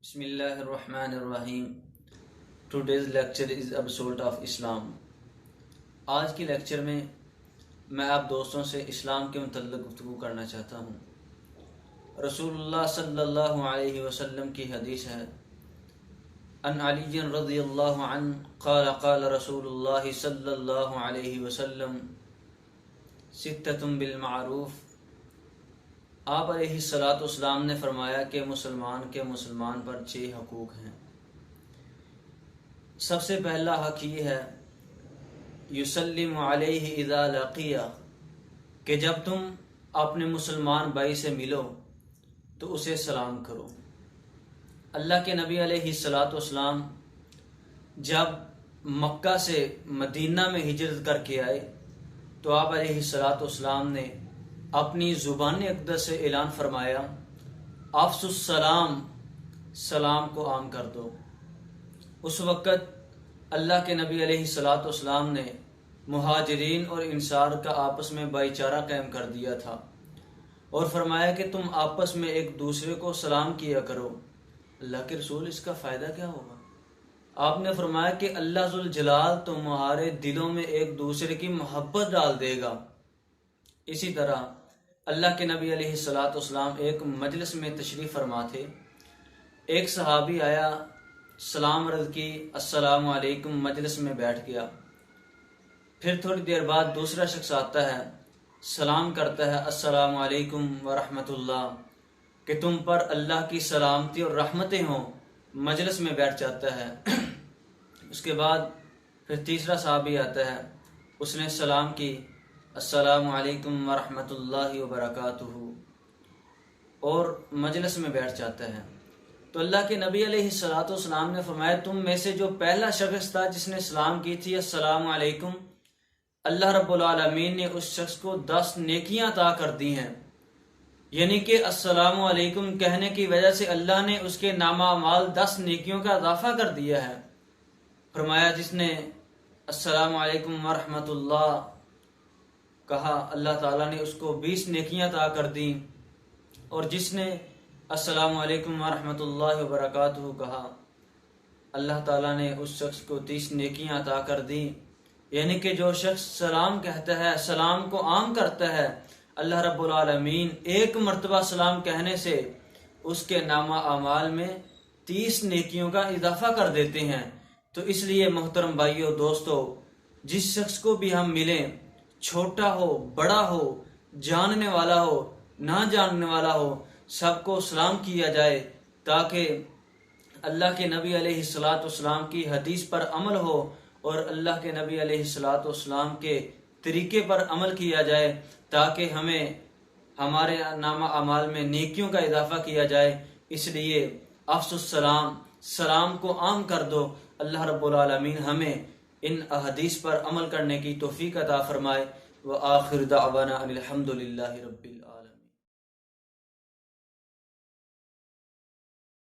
Bismillahirrahmanirrahim. Today's lecture is episode of Islam. آج کی lecture میں میں آپ دوستوں سے اسلام کے متعلق گفتگو کرنا چاہتا ہوں۔ رسول اللہ صلی اللہ علیہ وسلم کی حدیث ہے، ان علی رضی اللہ عنہ قال قال رسول اللہ صلی اللہ علیہ وسلم ستۃ بالمعروف۔ آپ علیہ الصلاۃ والسلام نے فرمایا کہ مسلمان پر 6 حقوق ہیں۔ سب سے پہلا حق یہ ہے یسلم علیہ اذا لقیہ، کہ جب تم اپنے مسلمان بھائی سے ملو تو اسے سلام کرو۔ اللہ کے نبی علیہ الصلاۃ والسلام جب مکہ سے مدینہ میں ہجرت کر کے آئے تو آپ علیہ الصلاۃ والسلام نے اپنی زبان اقدس سے اعلان فرمایا، افس السلام، سلام کو عام کر دو۔ اس وقت اللہ کے نبی علیہ الصلاۃ والسلام نے مہاجرین اور انصار کا آپس میں بھائی چارہ قائم کر دیا تھا اور فرمایا کہ تم آپس میں ایک دوسرے کو سلام کیا کرو۔ اللہ کے رسول، اس کا فائدہ کیا ہوگا؟ آپ نے فرمایا کہ اللہ ذوالجلال تمہارے دلوں میں ایک دوسرے کی محبت ڈال دے گا۔ اسی طرح اللہ کے نبی علیہ الصلاۃ والسلام ایک مجلس میں تشریف فرما تھے۔ ایک صحابی آیا، سلام عرض کی، السلام علیکم، مجلس میں بیٹھ گیا۔ پھر تھوڑی دیر بعد دوسرا شخص آتا ہے، سلام کرتا ہے، السلام علیکم ورحمۃ اللہ، کہ تم پر اللہ کی سلامتی اور رحمتیں ہوں، مجلس میں بیٹھ جاتا ہے۔ اس کے بعد پھر تیسرا صحابی آتا ہے، اس نے سلام کی، السلام علیکم ورحمۃ اللہ وبرکاتہ، اور مجلس میں بیٹھ جاتا ہے۔ تو اللہ کے نبی علیہ الصلاۃ والسلام نے فرمایا، تم میں سے جو پہلا شخص تھا جس نے سلام کی تھی السلام علیکم، اللہ رب العالمین نے اس شخص کو 10 نیکیاں عطا کر دی ہیں۔ یعنی کہ السلام علیکم کہنے کی وجہ سے اللہ نے اس کے نامہ اعمال 10 نیکیوں کا اضافہ کر دیا ہے۔ فرمایا جس نے السلام علیکم ورحمۃ اللہ کہا، اللہ تعالیٰ نے اس کو 20 نیکیاں عطا کر دیں، اور جس نے السلام علیکم ورحمۃ اللہ وبرکاتہ کہا، اللہ تعالیٰ نے اس شخص کو 30 نیکیاں عطا کر دیں۔ یعنی کہ جو شخص سلام کہتا ہے، سلام کو عام کرتا ہے، اللہ رب العالمین ایک مرتبہ سلام کہنے سے اس کے نامہ اعمال میں 30 نیکیوں کا اضافہ کر دیتے ہیں۔ تو اس لیے محترم بھائیو دوستو، جس شخص کو بھی ہم ملیں، چھوٹا ہو بڑا ہو، جاننے والا ہو نہ جاننے والا ہو، سب کو سلام کیا جائے، تاکہ اللہ کے نبی علیہ الصلاۃ والسلام کی حدیث پر عمل ہو اور اللہ کے نبی علیہ الصلاۃ والسلام کے طریقے پر عمل کیا جائے، تاکہ ہمیں ہمارے نامہ اعمال میں نیکیوں کا اضافہ کیا جائے۔ اس لیے افس السلام، سلام کو عام کر دو۔ اللہ رب العالمین ہمیں ان احادیث پر عمل کرنے کی توفیق عطا فرمائے۔ وآخر دعوانا ان الحمد للہ رب العالمین۔